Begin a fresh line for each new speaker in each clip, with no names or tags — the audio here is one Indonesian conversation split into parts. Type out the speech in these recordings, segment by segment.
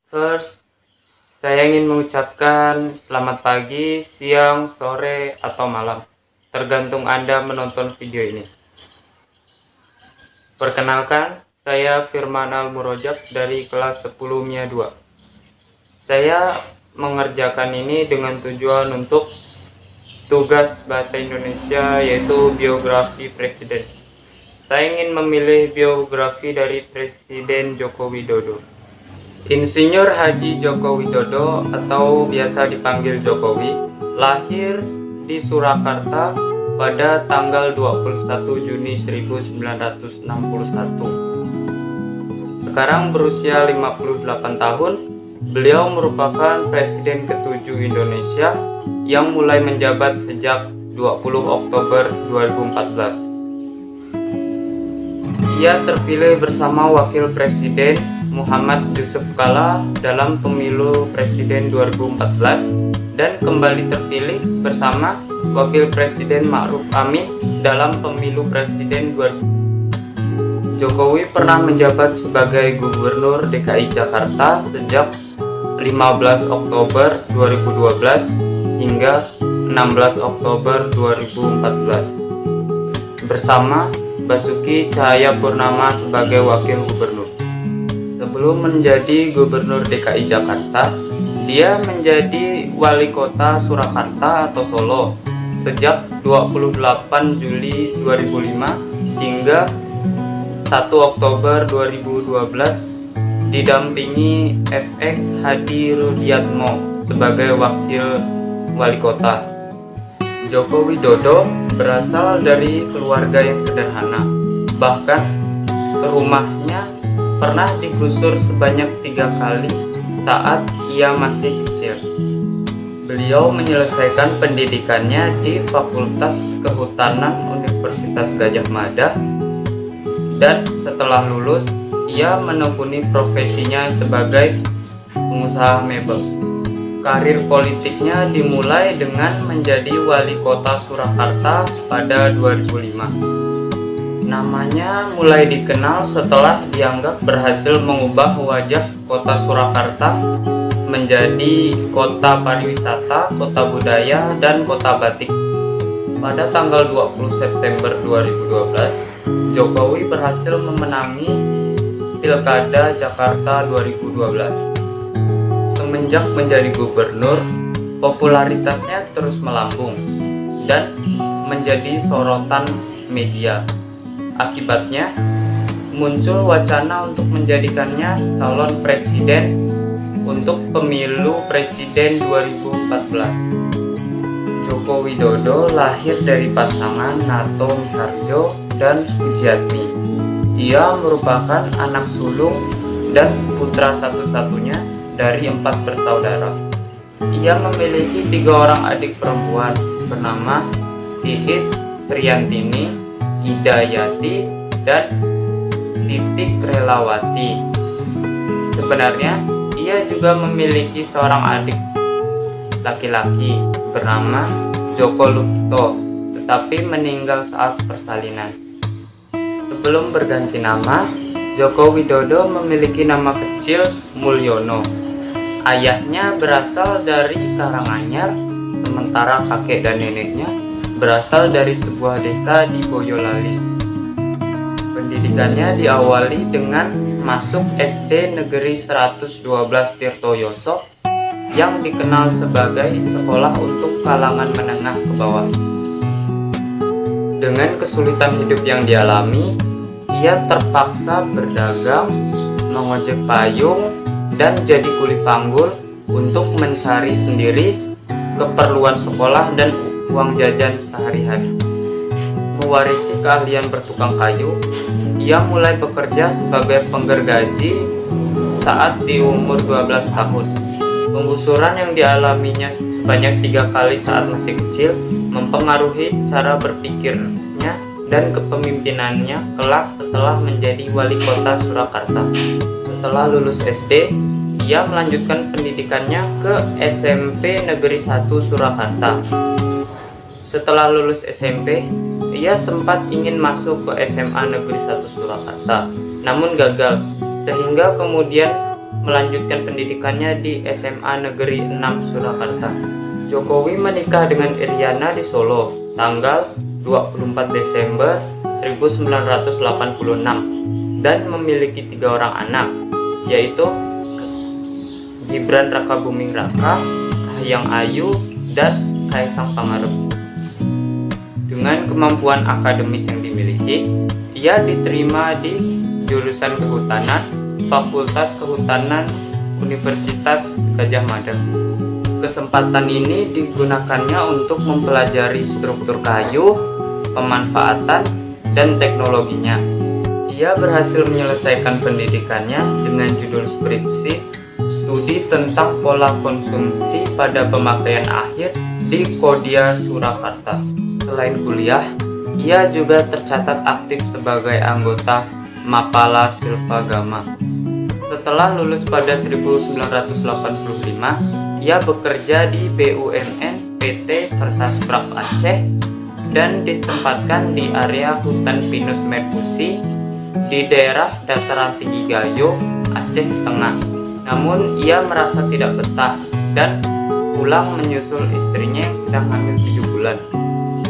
First, saya ingin mengucapkan selamat pagi, siang, sore, atau malam, tergantung Anda menonton video ini. Perkenalkan, saya Firman Al-Murojab dari kelas 10 MIA 2. Saya mengerjakan ini dengan tujuan untuk tugas bahasa Indonesia, yaitu biografi presiden. Saya ingin memilih biografi dari Presiden Joko Widodo. Insinyur Haji Joko Widodo atau biasa dipanggil Jokowi lahir di Surakarta pada tanggal 21 Juni 1961. Sekarang berusia 58 tahun, beliau merupakan Presiden ke-7 Indonesia yang mulai menjabat sejak 20 Oktober 2014. Ia terpilih bersama Wakil Presiden Muhammad Yusuf Kalla dalam pemilu presiden 2014 dan kembali terpilih bersama Wakil Presiden Ma'ruf Amin dalam pemilu presiden 2014. Jokowi pernah menjabat sebagai Gubernur DKI Jakarta sejak 15 Oktober 2012 hingga 16 Oktober 2014 bersama Basuki Cahayapurnama sebagai Wakil Gubernur. Sebelum menjadi Gubernur DKI Jakarta, dia menjadi Wali Kota Surakarta atau Solo sejak 28 Juli 2005 hingga 1 Oktober 2012 didampingi FX Hadi Rudiatmo sebagai Wakil Wali Kota. Joko Widodo berasal dari keluarga yang sederhana, bahkan rumahnya pernah digusur sebanyak 3 kali saat ia masih kecil. Beliau menyelesaikan pendidikannya di Fakultas Kehutanan Universitas Gadjah Mada dan setelah lulus ia menekuni profesinya sebagai pengusaha mebel. Karir politiknya dimulai dengan menjadi wali kota Surakarta pada 2005. Namanya mulai dikenal setelah dianggap berhasil mengubah wajah kota Surakarta menjadi kota pariwisata, kota budaya, dan kota batik. Pada tanggal 20 September 2012, Jokowi berhasil memenangi Pilkada Jakarta 2012. Semenjak menjadi gubernur, popularitasnya terus melambung dan menjadi sorotan media. Akibatnya, muncul wacana untuk menjadikannya calon presiden untuk pemilu presiden 2014. Joko Widodo lahir dari pasangan Narto Miharjo dan Sujiatmi. Ia merupakan anak sulung dan putra satu-satunya dari 4 bersaudara. Ia memiliki 3 orang adik perempuan bernama Iit Triantini, Hidayati, dan Titik Relawati. Sebenarnya ia juga memiliki seorang adik laki-laki bernama Joko Lukito, tetapi meninggal saat persalinan. Sebelum berganti nama, Joko Widodo memiliki nama kecil Mulyono. Ayahnya berasal dari Karanganyar, sementara kakek dan neneknya berasal dari sebuah desa di Boyolali. Pendidikannya diawali dengan masuk SD Negeri 112 Tirtoyoso yang dikenal sebagai sekolah untuk kalangan menengah ke bawah. Dengan kesulitan hidup yang dialami, ia terpaksa berdagang, mengojek payung, dan jadi kuli panggul untuk mencari sendiri keperluan sekolah dan uang jajan sehari-hari. Mewarisi keahlian bertukang kayu, ia mulai bekerja sebagai penggergaji saat di umur 12 tahun. Penggusuran yang dialaminya sebanyak 3 kali saat masih kecil mempengaruhi cara berpikirnya dan kepemimpinannya kelak setelah menjadi wali kota Surakarta. Setelah lulus SD, ia melanjutkan pendidikannya ke SMP Negeri 1 Surakarta. Setelah lulus SMP, ia sempat ingin masuk ke SMA Negeri 1 Surakarta, namun gagal, sehingga kemudian melanjutkan pendidikannya di SMA Negeri 6 Surakarta. Jokowi menikah dengan Iriana di Solo tanggal 24 Desember 1986 dan memiliki 3 orang anak, yaitu Gibran Rakabuming Raka, Kahiyang Ayu, dan Kaisang Pangarep. Dengan kemampuan akademis yang dimiliki, ia diterima di jurusan Kehutanan, Fakultas Kehutanan Universitas Gadjah Mada. Kesempatan ini digunakannya untuk mempelajari struktur kayu, pemanfaatan, dan teknologinya. Ia berhasil menyelesaikan pendidikannya dengan judul skripsi Studi tentang Pola Konsumsi pada Pemakaian Akhir di Kodia Surakarta. Selain kuliah, ia juga tercatat aktif sebagai anggota Mapala Silvagama. Setelah lulus pada 1985, ia bekerja di BUMN PT Kertasprak Aceh dan ditempatkan di area hutan pinus Merkusi di daerah dataran tinggi Gayo, Aceh Tengah. Namun ia merasa tidak betah dan pulang menyusul istrinya yang sedang hamil 7 bulan.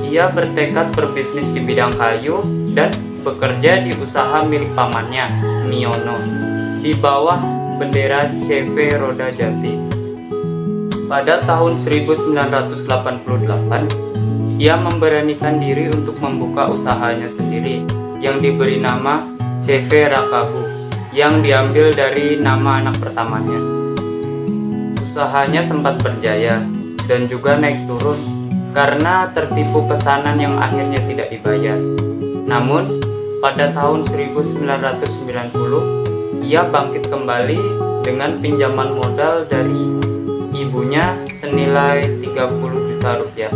Ia bertekad berbisnis di bidang kayu dan bekerja di usaha milik pamannya, Miono, di bawah bendera CV Roda Jati. Pada tahun 1988, ia memberanikan diri untuk membuka usahanya sendiri yang diberi nama CV Rakabu, yang diambil dari nama anak pertamanya. Usahanya sempat berjaya dan juga naik turun karena tertipu pesanan yang akhirnya tidak dibayar. Namun, pada tahun 1990, ia bangkit kembali dengan pinjaman modal dari ibunya senilai 30 juta rupiah.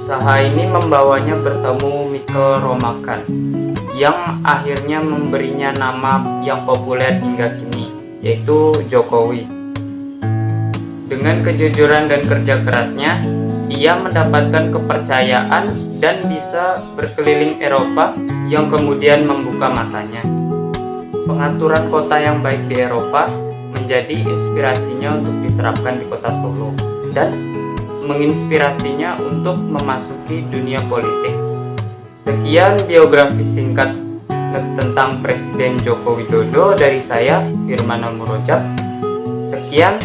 Usaha ini membawanya bertemu Michael Romakan yang akhirnya memberinya nama yang populer hingga kini, yaitu Jokowi. Dengan kejujuran dan kerja kerasnya, ia mendapatkan kepercayaan dan bisa berkeliling Eropa yang kemudian membuka matanya. Pengaturan kota yang baik di Eropa menjadi inspirasinya untuk diterapkan di kota Solo dan menginspirasinya untuk memasuki dunia politik. Sekian biografi singkat tentang Presiden Joko Widodo dari saya, Firmanul Murojab. Sekian.